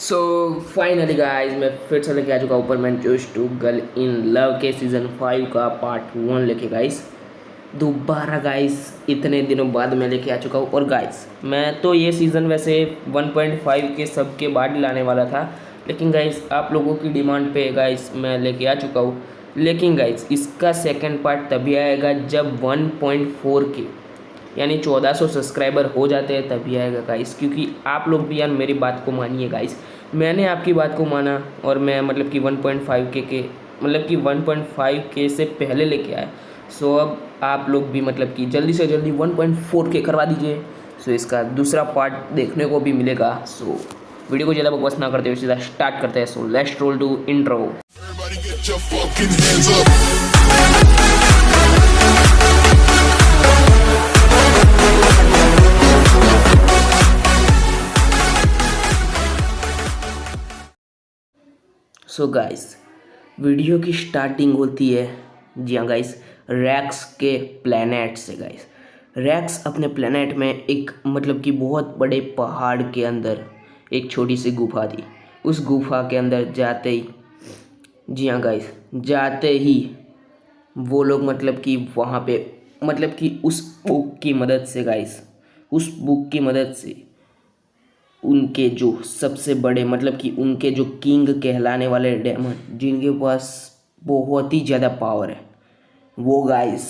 So finally guys मैं फिर से लेके आ चुका हूँ परमैन जोश टू गर्ल इन लव के सीज़न 5 का पार्ट 1 लेके गाइस। दोबारा गाइस इतने दिनों बाद मैं लेके आ चुका हूँ। और गाइस मैं तो ये सीज़न वैसे 1.5 के सबके बाद लाने वाला था, लेकिन गाइस आप लोगों की डिमांड पे गाइस मैं लेके आ चुका हूँ। लेकिन गाइस इसका सेकंड पार्ट तभी आएगा जब 1.4 के यानी 1400 सब्सक्राइबर हो जाते हैं तभी आएगा गाइस, क्योंकि आप लोग भी यार मेरी बात को मानिए गाइस। मैंने आपकी बात को माना और मैं मतलब कि 1.5 के मतलब कि 1.5 के से पहले लेके आया। सो अब आप लोग भी मतलब कि जल्दी से जल्दी 1.4 के करवा दीजिए। सो इसका दूसरा पार्ट देखने को भी मिलेगा। सो वीडियो को ज़्यादा बकवास ना करते हुए सीधा स्टार्ट करते हैं। So let's roll to intro. Everybody get your fucking hands up. So guys video की स्टार्टिंग होती है, जी हाँ गाइस, रैक्स के प्लैनेट से। गाइस रैक्स अपने प्लैनेट में एक मतलब कि बहुत बड़े पहाड़ के अंदर एक छोटी सी गुफा थी। उस गुफा के अंदर जाते ही, जी हाँ गाइस, जाते ही वो लोग मतलब कि वहाँ पे मतलब कि उस बुक की मदद से गाइस, उस बुक की मदद से उनके जो सबसे बड़े मतलब कि उनके जो किंग कहलाने वाले डेमन, जिनके पास बहुत ही ज़्यादा पावर है, वो गाइस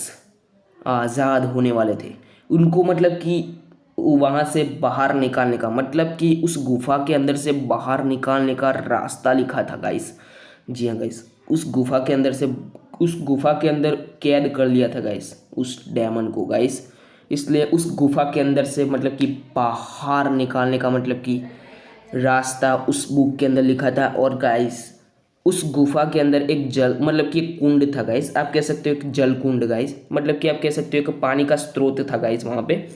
आज़ाद होने वाले थे। उनको मतलब कि वहाँ से बाहर निकालने का मतलब कि उस गुफा के अंदर से बाहर निकालने का रास्ता लिखा था गाइस। जी हाँ गाइस, उस गुफा के अंदर से उस गुफा के अंदर कैद कर लिया था गाइस उस डेमन को गाइस। इसलिए उस गुफा के अंदर से मतलब कि बाहर निकालने का मतलब कि रास्ता उस बुक के अंदर लिखा था। और गाइस उस गुफा के अंदर एक जल मतलब कि एक कुंड था गाइस, आप कह सकते हो एक जल कुंड गाइस, मतलब कि आप कह सकते हो एक पानी का स्रोत था गाइस वहाँ पे।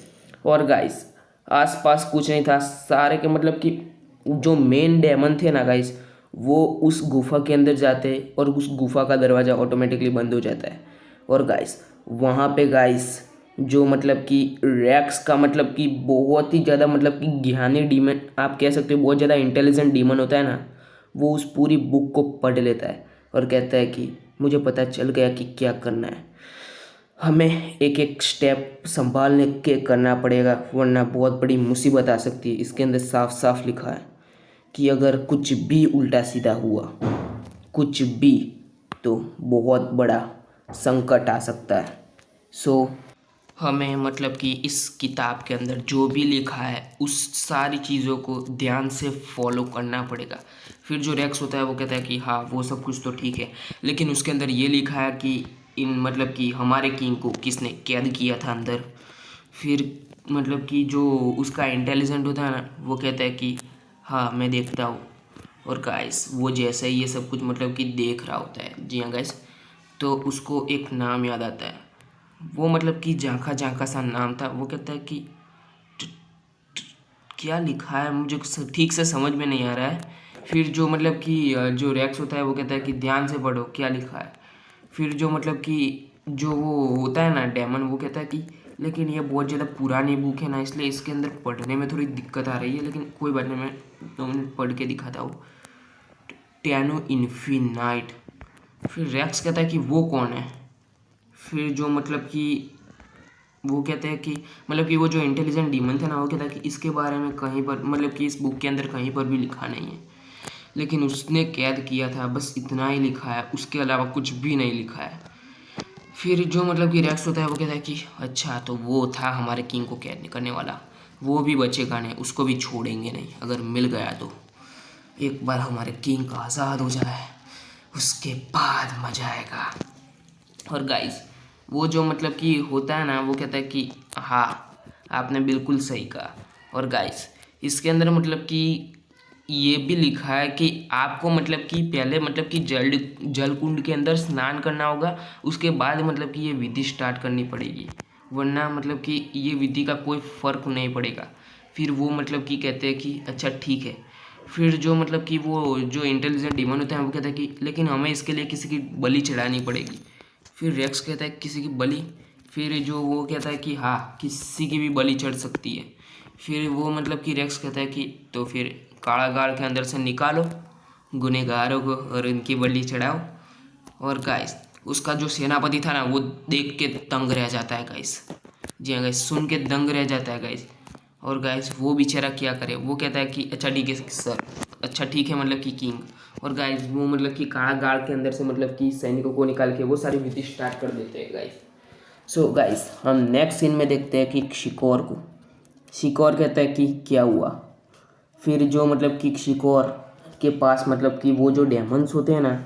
और गाइस आसपास कुछ नहीं था, सारे के मतलब कि जो मेन डेमन थे ना गाइस, वो उस गुफा के अंदर जाते और उस गुफा का दरवाज़ा ऑटोमेटिकली बंद हो जाता है। और गाइस वहाँ पे गाइस जो मतलब कि रैक्स का मतलब कि बहुत ही ज़्यादा मतलब कि ज्ञानी डीमन, आप कह सकते हो बहुत ज़्यादा इंटेलिजेंट डीमन होता है ना, वो उस पूरी बुक को पढ़ लेता है और कहता है कि मुझे पता चल गया कि क्या करना है, हमें एक एक स्टेप संभालने के करना पड़ेगा वरना बहुत बड़ी मुसीबत आ सकती है। इसके अंदर साफ साफ लिखा है कि अगर कुछ भी उल्टा सीधा हुआ, कुछ भी, तो बहुत बड़ा संकट आ सकता है। सो हमें मतलब कि इस किताब के अंदर जो भी लिखा है उस सारी चीज़ों को ध्यान से फॉलो करना पड़ेगा। फिर जो रेक्स होता है वो कहता है कि हाँ वो सब कुछ तो ठीक है, लेकिन उसके अंदर ये लिखा है कि इन मतलब कि हमारे किंग को किसने कैद किया था अंदर। फिर मतलब कि जो उसका इंटेलिजेंट होता है ना, वो कहता है कि हाँ मैं देखता हूँ। और गाइस वो जैसे ही ये सब कुछ मतलब कि देख रहा होता है, जी हाँ गाइस, तो उसको एक नाम याद आता है। वो मतलब कि झांका झांका सा नाम था। वो कहता है कि क्या लिखा है मुझे ठीक से समझ में नहीं आ रहा है। फिर जो मतलब कि जो रैक्स होता है वो कहता है कि ध्यान से पढ़ो क्या लिखा है। फिर जो मतलब कि जो वो होता है ना डेमन, वो कहता है कि लेकिन ये बहुत ज़्यादा पुरानी बुक है ना, इसलिए इसके अंदर पढ़ने में थोड़ी दिक्कत आ रही है, लेकिन कोई बात नहीं, मैं 2 मिनट पढ़ के दिखाता हूँ। टेनो इन्फिनाइट। फिर रैक्स कहता है कि वो कौन है। फिर जो मतलब कि वो कहते हैं कि मतलब कि वो जो इंटेलिजेंट डीमन थे ना, वो कहता है कि इसके बारे में कहीं पर मतलब कि इस बुक के अंदर कहीं पर भी लिखा नहीं है, लेकिन उसने कैद किया था बस इतना ही लिखा है, उसके अलावा कुछ भी नहीं लिखा है। फिर जो मतलब कि रैक्स होता है वो कहता है कि अच्छा तो वो था हमारे किंग को कैद करने वाला, वो भी बचेगा नहीं, उसको भी छोड़ेंगे नहीं, अगर मिल गया तो एक बार हमारे किंग का आज़ाद हो जाए उसके बाद मजा आएगा। और गाइस वो जो मतलब कि होता है ना, वो कहता है कि हाँ आपने बिल्कुल सही कहा। और गाइस इसके अंदर मतलब कि ये भी लिखा है कि आपको मतलब कि पहले मतलब कि जल कुंड के अंदर स्नान करना होगा, उसके बाद मतलब कि ये विधि स्टार्ट करनी पड़ेगी, वरना मतलब कि ये विधि का कोई फ़र्क नहीं पड़ेगा। फिर वो मतलब कि कहते हैं कि अच्छा ठीक है। फिर जो मतलब कि वो जो इंटेलिजेंट डीमन होते हैं वो कहते हैं कि लेकिन हमें इसके लिए किसी की बलि चढ़ानी पड़ेगी। फिर रेक्स कहता है किसी की बलि। फिर जो वो कहता है कि हाँ किसी की भी बलि चढ़ सकती है। फिर वो मतलब कि रेक्स कहता है कि तो फिर कारागार के अंदर से निकालो गुनहगारों को और इनकी बलि चढ़ाओ। और गाइस उसका जो सेनापति था ना वो देख के दंग रह जाता है गाइस। जी हाँ गाइस, सुन के दंग रह जाता है गाइस। और गाइस वो बेचारा क्या करे, वो कहता है कि अच्छा ठीक है सर, अच्छा ठीक है मतलब कि किंग। और गाइस वो मतलब कि कारागार के अंदर से मतलब कि सैनिकों को निकाल के वो सारी विधि स्टार्ट कर देते हैं गाइस। सो गाइस हम नेक्स्ट सीन में देखते हैं कि शिकोर कहता है कि क्या हुआ। फिर जो मतलब कि शिकोर के पास मतलब कि वो जो डेमंस होते हैं ना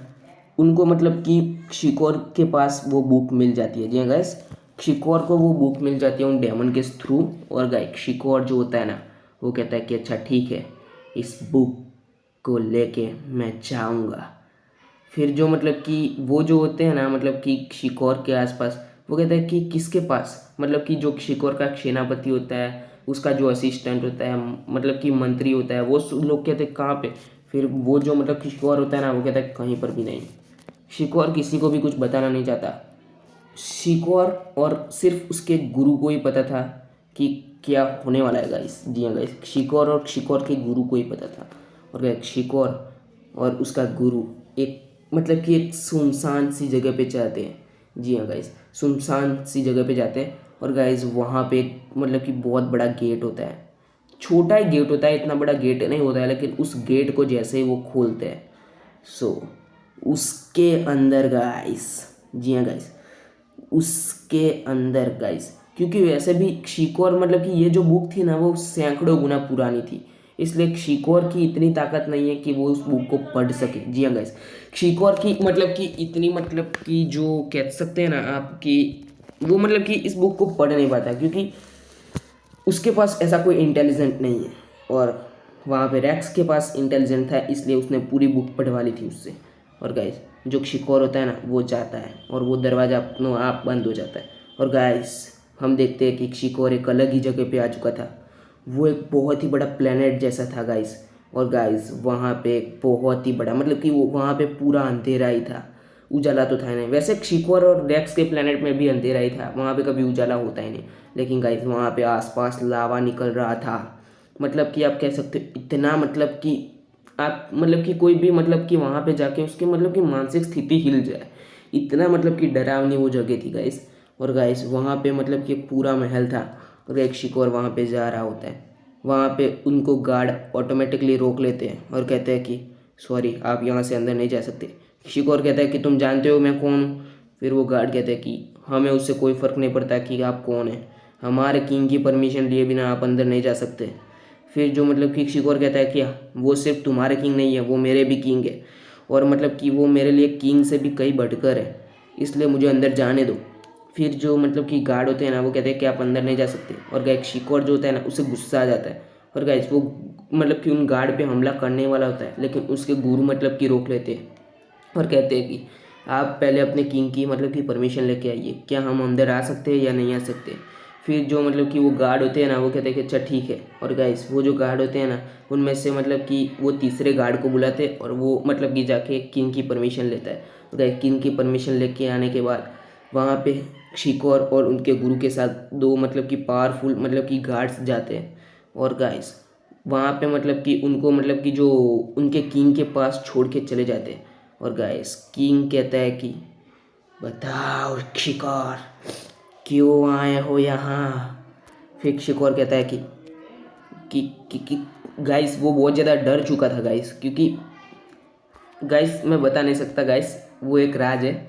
उनको मतलब कि शिकोर के पास वो बुक मिल जाती है। जी गैस, शिकोर को वो बुक मिल जाती है उन डेमन के थ्रू। और गाइस शिकोर जो होता है ना वो कहता है कि अच्छा ठीक है, इस बुक को लेके मैं जाऊंगा। फिर जो मतलब कि वो जो होते हैं ना मतलब कि शिकोर के आसपास, वो कहता है कि किसके पास, मतलब कि जो शिकोर का सेनापति होता है उसका जो असिस्टेंट होता है मतलब कि मंत्री होता है, वो लोग कहते हैं कहाँ पे। फिर वो जो मतलब कि शिकोर होता है ना वो कहता है कहीं पर भी नहीं। शिकोर किसी को भी कुछ बताना नहीं चाहता। शिकोर और सिर्फ उसके गुरु को ही पता था कि क्या होने वाला है गाइस। जी हाँ गाइस, शिकोर और शिकोर के गुरु को ही पता था। और गाइस शिकोर और उसका गुरु एक मतलब कि एक सुनसान सी जगह पे जाते हैं। जी हाँ गाइस, सुनसान सी जगह पे जाते हैं। और गाइस वहाँ पे मतलब कि बहुत बड़ा गेट होता है, छोटा ही गेट होता है, इतना बड़ा गेट नहीं होता है, लेकिन उस गेट को जैसे ही वो खोलते हैं सो उसके अंदर गाइस, जी हाँ गाइस, उसके अंदर गाइस, क्योंकि वैसे भी शिकोर मतलब कि ये जो बुक थी ना वो सैकड़ों गुना पुरानी थी, इसलिए शिकोर की इतनी ताकत नहीं है कि वो उस बुक को पढ़ सके। जी हाँ गाइस, शिकोर की मतलब कि इतनी मतलब कि जो कह सकते हैं ना आप कि वो मतलब कि इस बुक को पढ़ नहीं पाता, क्योंकि उसके पास ऐसा कोई इंटेलिजेंट नहीं है। और वहाँ पे रेक्स के पास इंटेलिजेंट था, इसलिए उसने पूरी बुक पढ़वा ली थी उससे। और गाइस जो शिकोर होता है ना वो जाता है और वो दरवाज़ा अपनों आप बंद हो जाता है। और गाइस हम देखते हैं कि शिकोर एक अलग ही जगह पे आ चुका था। वो एक बहुत ही बड़ा प्लेनेट जैसा था गाइस। और गाइस वहाँ पे एक बहुत ही बड़ा मतलब कि वो वहाँ पे पूरा अंधेरा ही था, उजाला तो था नहीं। वैसे शिकोर और रेक्स के प्लेनेट में भी अंधेरा ही था, वहाँ पे कभी उजाला होता ही नहीं। लेकिन गाइस वहाँ पे आसपास लावा निकल रहा था, मतलब कि आप कह सकते हो इतना मतलब कि आप मतलब कि कोई भी मतलब कि वहाँ पे जाके उसके मतलब कि मानसिक स्थिति हिल जाए, इतना मतलब कि डरावनी वो जगह थी गाइस। और गाइस वहाँ पे मतलब कि एक पूरा महल था और एक शिकोर वहाँ पे जा रहा होता है। वहाँ पे उनको गार्ड ऑटोमेटिकली रोक लेते हैं और कहते हैं कि सॉरी आप यहाँ से अंदर नहीं जा सकते। शिकोर कहता है कि तुम जानते हो मैं कौन हूँ। फिर वो गार्ड कहते हैं कि हमें उससे कोई फ़र्क नहीं पड़ता कि आप कौन हैं, हमारे किंग की परमिशन लिए बिना आप अंदर नहीं जा सकते। फिर जो मतलब कि शिकोर कहता है कि वो सिर्फ तुम्हारे किंग नहीं है, वो मेरे भी किंग है, और मतलब कि वो मेरे लिए किंग से भी कई बढ़कर है, इसलिए मुझे अंदर जाने दो। फिर जो मतलब कि गार्ड होते हैं ना वो कहते हैं कि आप अंदर नहीं जा सकते। और गाइस शिकोर जो होता है ना उसे गुस्सा आ जाता है और गाइस वो मतलब कि उन गार्ड पे हमला करने वाला होता है, लेकिन उसके गुरु मतलब कि रोक लेते हैं और कहते हैं कि आप पहले अपने किंग की मतलब कि परमिशन लेके आइए, क्या हम अंदर आ सकते हैं या नहीं आ सकते। फिर जो मतलब कि वो गार्ड होते हैं ना वो कहते हैं कि अच्छा ठीक है। और गाइस वो जो गार्ड होते हैं ना उनमें से मतलब कि वो तीसरे गार्ड को बुलाते हैं और वो मतलब कि जाके किंग की परमिशन लेता है। और गाइस किंग की परमिशन लेके आने के बाद वहाँ पे शिकोर और उनके गुरु के साथ दो मतलब कि पावरफुल मतलब कि गार्ड्स जाते हैं। और गाइस वहाँ पे मतलब कि उनको मतलब कि जो उनके किंग के पास छोड़ के चले जाते हैं। और गाइस किंग कहता है कि बताओ शिकोर क्यों आए हो यहाँ। फिर शिकोर कहता है कि गाइस वो बहुत ज़्यादा डर चुका था गाइस, क्योंकि गाइस मैं बता नहीं सकता गाइस, वो एक राज है।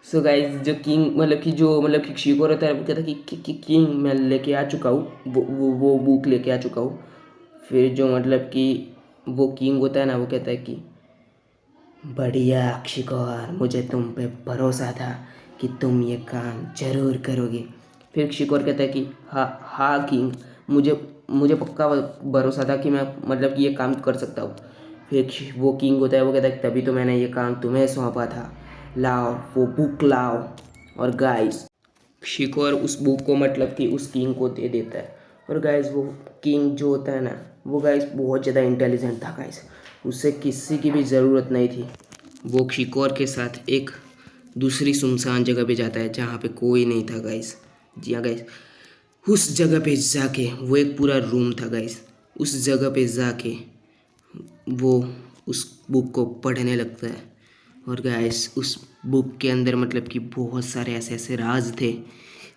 सो गाइस जो किंग मतलब कि शिकोर होता है वो कहता है कि किंग मैं लेके आ चुका हूँ, वो बुक लेके आ चुका हूँ। फिर जो मतलब कि वो किंग होता है ना वो कहता है कि बढ़िया शिकोर, मुझे तुम पे भरोसा था कि तुम ये काम जरूर करोगे। फिर शिकोर कहता है कि हाँ हाँ किंग, मुझे मुझे पक्का भरोसा था कि मैं मतलब कि ये काम कर सकता हूँ। फिर वो किंग होता है वो कहता है तभी तो मैंने ये काम तुम्हें सौंपा था, लाओ वो बुक लाओ। और गाइस शिकोर उस बुक को मतलब कि उस किंग को दे देता है। और गाइस वो किंग जो होता है ना वो गाइस बहुत ज़्यादा इंटेलिजेंट था गाइस, उससे किसी की भी ज़रूरत नहीं थी। वो शिकोर के साथ एक दूसरी सुनसान जगह पे जाता है जहाँ पे कोई नहीं था गाइस। जी हाँ गाइस, उस जगह पे जाके, वो एक पूरा रूम था गाइस, उस जगह पे जाके वो उस बुक को पढ़ने लगता है। और गाइस उस बुक के अंदर मतलब कि बहुत सारे ऐसे ऐसे राज थे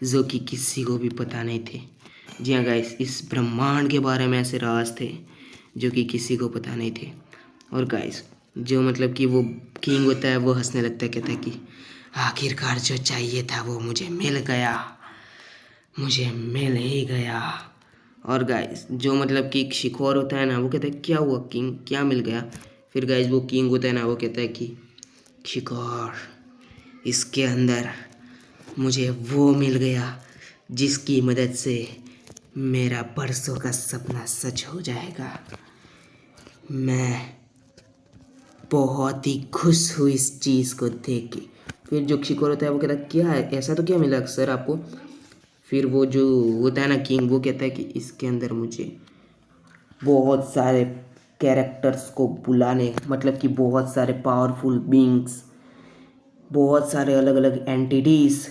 जो कि किसी को भी पता नहीं थे। जी हाँ गाइस, इस ब्रह्मांड के बारे में ऐसे राज थे जो कि किसी को पता नहीं थे। और गाइस जो मतलब कि वो किंग होता है वो हंसने लगता है, कहता है कि आखिरकार जो चाहिए था वो मुझे मिल गया, मुझे मिल ही गया। और गाइस जो मतलब कि एक शिकार होता है ना, वो कहता है क्या हुआ किंग, क्या मिल गया। फिर गाइस वो किंग होता है ना, वो कहता है कि शिकार, इसके अंदर मुझे वो मिल गया जिसकी मदद से मेरा परसों का सपना सच हो जाएगा। मैं बहुत ही खुश हूँ इस चीज़ को देख के। फिर जो शिकार होता है वो कहता है क्या है, ऐसा तो क्या मिला सर आपको। फिर वो जो होता है ना किंग, वो कहता है कि इसके अंदर मुझे बहुत सारे कैरेक्टर्स को बुलाने, मतलब कि बहुत सारे पावरफुल बीइंग्स, बहुत सारे अलग अलग एंटिटीज़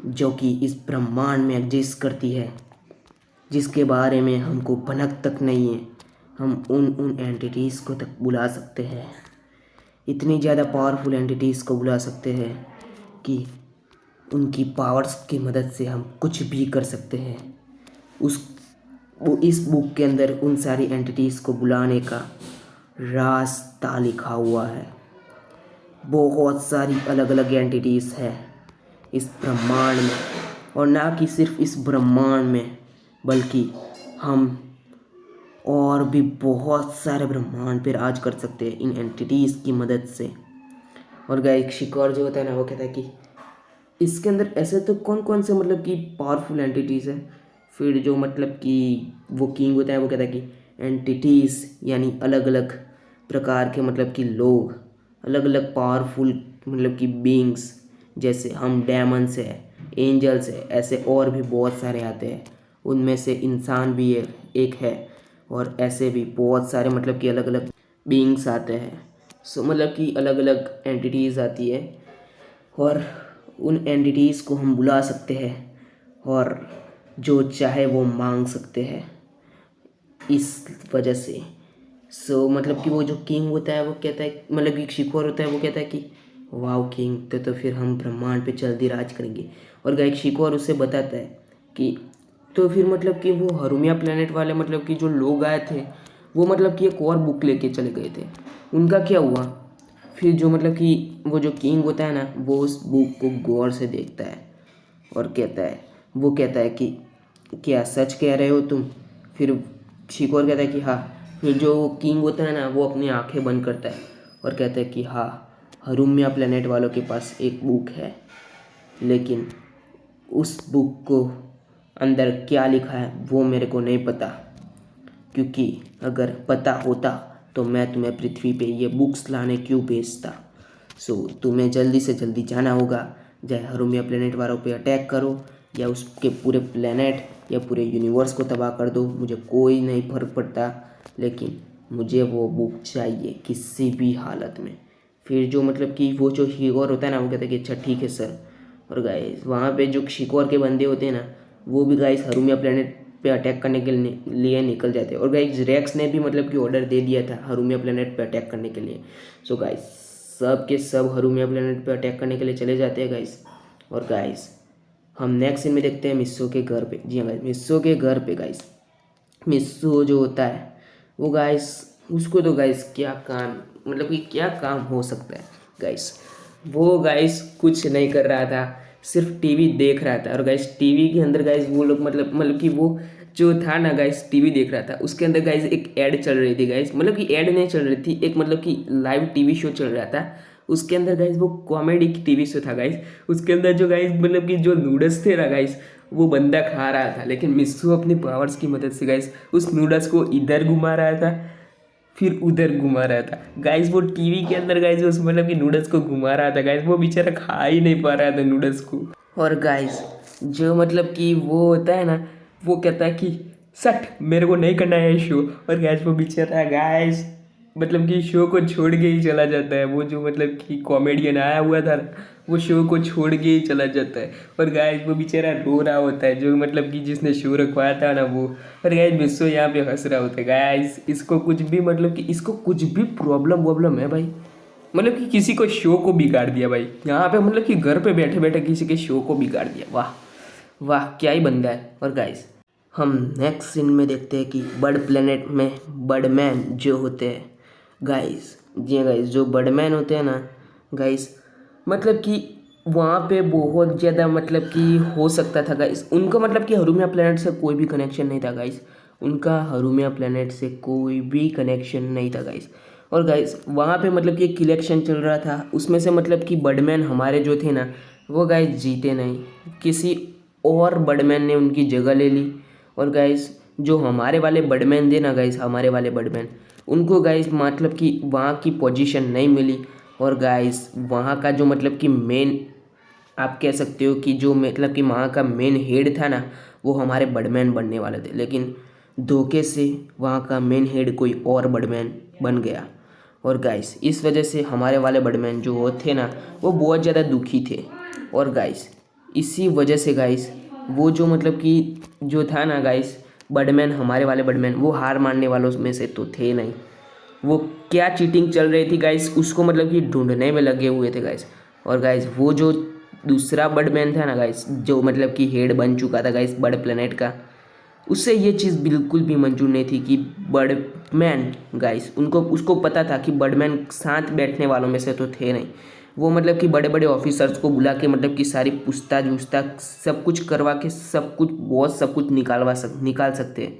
जो कि इस ब्रह्मांड में एग्जिस्ट करती है, जिसके बारे में हमको भनक तक नहीं है, हम उन एंटिटीज़ को तक बुला सकते हैं। इतनी ज़्यादा पावरफुल एंटिटीज़ को बुला सकते हैं कि उनकी पावर्स की मदद से हम कुछ भी कर सकते हैं। इस बुक के अंदर उन सारी एंटिटीज़ को बुलाने का रास्ता लिखा हुआ है। बहुत सारी अलग अलग एंटिटीज़ है इस ब्रह्मांड में, और ना कि सिर्फ इस ब्रह्मांड में, बल्कि हम और भी बहुत सारे ब्रह्मांड पे राज कर सकते हैं इन एंटिटीज़ की मदद से। और गाइस शिकार जो होता है ना, वो कहता है कि इसके अंदर ऐसे तो कौन कौन से मतलब कि पावरफुल एंटिटीज़ है। फिर जो मतलब कि वो किंग होता है वो कहता है कि एंटिटीज़ यानी अलग अलग प्रकार के मतलब कि लोग, अलग अलग पावरफुल मतलब कि बीइंग्स, जैसे हम डेमन्स है, एंजल्स है, ऐसे और भी बहुत सारे आते हैं। उनमें से इंसान भी एक है, और ऐसे भी बहुत सारे मतलब कि अलग अलग बीइंग्स आते हैं। सो मतलब कि अलग अलग एंटिटीज़ आती है, और उन एंटिटीज़ को हम बुला सकते हैं और जो चाहे वो मांग सकते हैं इस वजह से। सो मतलब कि वो जो किंग होता है वो कहता है, मतलब कि शिकार होता है वो कहता है कि वाओ किंग, तो फिर हम ब्रह्मांड पे जल्दी राज करेंगे। और गायक शिकार उससे बताता है कि तो फिर मतलब कि वो हरूमिया प्लेनेट वाले मतलब कि जो लोग आए थे वो मतलब कि एक और बुक लेके चले गए थे, उनका क्या हुआ। फिर जो मतलब कि वो जो किंग होता है ना, वो उस बुक को गौर से देखता है और कहता है, वो कहता है कि क्या सच कह रहे हो तुम। फिर शिकोर कहता है कि हाँ। फिर जो किंग होता है ना, वो अपनी आंखें बंद करता है और कहता है कि हाँ, हरूमिया प्लेनेट वालों के पास एक बुक है, लेकिन उस बुक को अंदर क्या लिखा है वो मेरे को नहीं पता, क्योंकि अगर पता होता तो मैं तुम्हें पृथ्वी पे ये बुक्स लाने क्यों भेजता। सो तुम्हें जल्दी से जल्दी जाना होगा, चाहे हरूमिया प्लेनेट वालों पे अटैक करो या उसके पूरे प्लेनेट या पूरे यूनिवर्स को तबाह कर दो, मुझे कोई नहीं फर्क पड़ता, लेकिन मुझे वो बुक चाहिए किसी भी हालत में। फिर जो मतलब कि वो जो शिकोर होता है ना, वो कहता है कि अच्छा ठीक है सर। और गाइस वहाँ पे जो शिकोर के बंदे होते हैं ना, वो भी गाइस हरूमिया प्लेनेट पे अटैक करने के लिए निकल जाते हैं। और गाइस रेक्स ने भी मतलब कि ऑर्डर दे दिया था हरूमिया प्लेनेट पे अटैक करने के लिए। सो गाइस सब के सब हरूमिया प्लेनेट पे अटैक करने के लिए चले जाते हैं गाइस। और गाइस हम नेक्स्ट सीन में देखते हैं मिस्सो के घर पे। जी हाँ गाइस, मिस्सो के घर पे गाइस मिस्सो जो होता है वो गाइस, उसको तो गाइस क्या काम, मतलब कि क्या काम हो सकता है गाइस। वो गाइस कुछ नहीं कर रहा था, सिर्फ टीवी देख रहा था। और गाइस टीवी के अंदर गाइस वो लोग मतलब कि वो जो था ना गाइस, टीवी देख रहा था, उसके अंदर गाइस एक ऐड चल रही थी गाइस, मतलब कि ऐड नहीं चल रही थी, एक मतलब कि लाइव टीवी शो चल रहा था। उसके अंदर गाइस वो कॉमेडी की टीवी शो था गाइस। उसके अंदर जो गाइस मतलब कि जो नूडल्स थे ना गाइस, वो बंदा खा रहा था, लेकिन मिस्सू अपनी पावर्स की मदद से गाइस उस नूडल्स को इधर घुमा रहा था फिर उधर घुमा रहा था गाइस। वो टीवी के अंदर गाइस उस मतलब कि नूडल्स को घुमा रहा था गाइस, वो बेचारा खा ही नहीं पा रहा था नूडल्स को। और गाइस जो मतलब कि वो होता है ना, वो कहता है कि सट मेरे को नहीं करना है शो। और गाइस वो बेचारा गाइस मतलब कि शो को छोड़ के ही चला जाता है। वो जो मतलब कि कॉमेडियन आया हुआ था वो शो को छोड़ के ही चला जाता है। और गाइस वो बेचारा रो रहा होता है, जो मतलब कि जिसने शो रखवाया था ना वो। और गाइस बिस्सो यहाँ पे हंस रहा होता है। गाइस इसको कुछ भी मतलब कि इसको कुछ भी प्रॉब्लम वॉब्लम है भाई, मतलब कि किसी को शो को बिगाड़ दिया भाई यहाँ पे, मतलब कि घर पे बैठे बैठे किसी के शो को बिगाड़ दिया। वाह वाह क्या ही बंदा है। और गाइस हम नेक्स्ट सीन में देखते हैं कि बर्ड प्लेनेट में बर्डमैन जो होते हैं गाइस, जी हाँ गाइस, जो बर्डमैन होते हैं ना गाइस, मतलब कि वहाँ पे बहुत ज़्यादा मतलब कि हो सकता था गाइस उनका, मतलब कि हरूमिया प्लेनेट से कोई भी कनेक्शन नहीं था गाइस, उनका हरूमिया प्लेनेट से कोई भी कनेक्शन नहीं था गाइस। और गाइस वहाँ पे मतलब कि एक इलेक्शन चल रहा था, उसमें से मतलब कि बर्डमैन हमारे जो थे ना वो गाइस जीते नहीं, किसी और बर्डमैन ने उनकी जगह ले ली। और गाइस जो हमारे वाले बर्डमैन थे ना गाइस, हमारे वाले बर्डमैन, उनको गाइस मतलब कि वहाँ की पोजीशन नहीं मिली। और गाइस वहाँ का जो मतलब कि मेन, आप कह सकते हो कि जो मतलब कि वहाँ का मेन हेड था ना वो हमारे बर्डमैन बनने वाले थे, लेकिन धोखे से वहाँ का मेन हेड कोई और बर्डमैन बन गया। और गाइस इस वजह से हमारे वाले बर्डमैन जो वो थे ना वो बहुत ज़्यादा दुखी थे। और गाइस इसी वजह से गाइस वो जो मतलब कि जो था ना गाइस बर्डमैन, हमारे वाले बर्डमैन, वो हार मानने वालों में से तो थे नहीं, वो क्या चीटिंग चल रही थी गाइस उसको मतलब कि ढूंढने में लगे हुए थे गाइस। और गाइस वो जो दूसरा बर्डमैन था ना गाइस, जो मतलब कि हेड बन चुका था गाइस बर्ड प्लेनेट का, उससे ये चीज़ बिल्कुल भी मंजूर नहीं थी कि बर्डमैन गाइस, उनको उसको पता था कि बर्डमैन साथ बैठने वालों में से तो थे नहीं, वो मतलब कि बड़े बड़े ऑफिसर्स को बुला के मतलब कि सारी पूछताछ वूछताछ सब कुछ करवा के सब कुछ बहुत सब कुछ निकाल सकते हैं।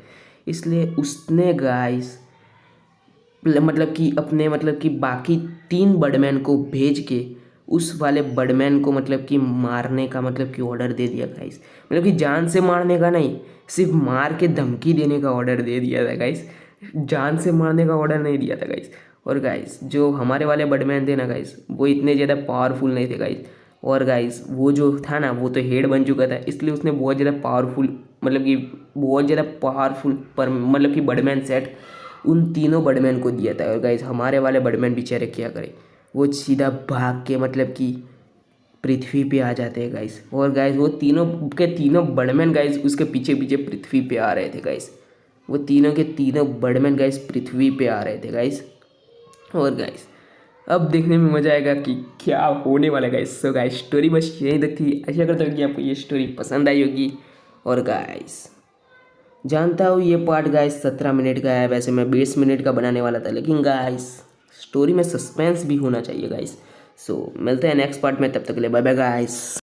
इसलिए उसने गाइस मतलब कि अपने मतलब कि बाकी 3 बर्डमैन को भेज के उस वाले बर्डमैन को मतलब कि मारने का मतलब कि ऑर्डर दे दिया गाइस, मतलब कि जान से मारने का नहीं, सिर्फ मार के धमकी देने का ऑर्डर दे दिया था गाइस, जान से मारने का ऑर्डर नहीं दिया था गाइस। और गाइस जो हमारे वाले बर्डमैन थे ना गाइस वो इतने ज़्यादा पावरफुल नहीं थे गाइस। और गाइस वो जो था ना वो तो हेड बन चुका था, इसलिए उसने बहुत ज़्यादा पावरफुल मतलब कि बहुत ज़्यादा पावरफुल पर मतलब कि बर्डमैन सेट उन तीनों बर्डमैन को दिया था। और गाइस हमारे वाले बर्डमैन बेचारे क्या करें, वो सीधा भाग के मतलब कि पृथ्वी पे आ जाते हैं गाइस। और गाइस वो तीनों के तीनों बर्डमैन गाइस उसके पीछे पीछे पृथ्वी पे आ रहे थे गाइस, वो तीनों के तीनों बर्डमैन गाइस पृथ्वी पे आ रहे थे गाइस। और गाइस अब देखने में मज़ा आएगा कि क्या होने वाला है गाइस। सो गाइस स्टोरी बस यही तक थी, आशा करता हूँ कि आपको ये स्टोरी पसंद आई होगी। और गाइस जानता हूँ ये पार्ट गाइस 17 मिनट का है, वैसे मैं 20 मिनट का बनाने वाला था, लेकिन गाइस स्टोरी में सस्पेंस भी होना चाहिए गाइस। सो मिलते हैं नेक्स्ट पार्ट में, तब तक के लिए बाय बाय गाइस।